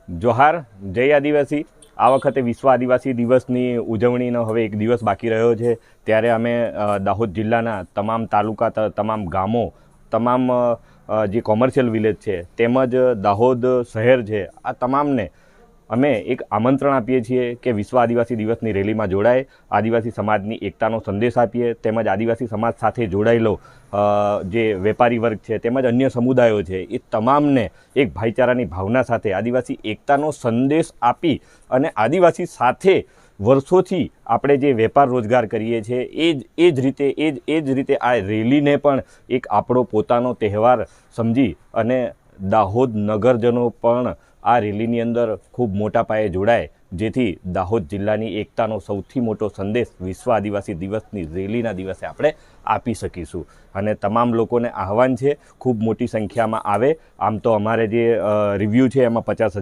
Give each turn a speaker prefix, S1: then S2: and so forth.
S1: જોહાર, જય આદિવાસી। આ વખતે વિશ્વ આદિવાસી દિવસની ઉજવણીનો હવે એક દિવસ બાકી રહ્યો છે, ત્યારે અમે દાહોદ જિલ્લાના તમામ તાલુકા, તમામ ગામો, તમામ જે કોમર્શિયલ વિલેજ છે તેમજ દાહોદ શહેર છે, આ તમામને અમે એક આમંત્રણ આપીએ છીએ કે વિશ્વ આદિવાસી દિવસની રેલીમાં જોડાય, આદિવાસી સમાજની એકતાનો સંદેશ આપીએ, તેમજ આદિવાસી સમાજ સાથે જોડાયેલો જે વેપારી વર્ગ છે તેમજ અન્ય સમુદાયો છે એ તમામને એક ભાઈચારાની ભાવના સાથે આદિવાસી એકતાનો સંદેશ આપી અને આદિવાસી સાથે વર્ષોથી આપણે જે વેપાર રોજગાર કરીએ છીએ એ જ રીતે આ રેલીને પણ એક આપણો પોતાનો તહેવાર સમજી અને દાહોદ નગરજનો પણ આ રેલીની અંદર ખૂબ મોટા પાયે જોડાય, જેથી દાહોદ જિલ્લાની એકતાનો સૌથી મોટો સંદેશ વિશ્વ આદિવાસી દિવસની રેલીના દિવસે આપણે આપી શકીશું। અને તમામ લોકોને આહવાન છે ખૂબ મોટી સંખ્યામાં આવે। આમ તો અમારે જે રિવ્યૂ છે એમાં 50,000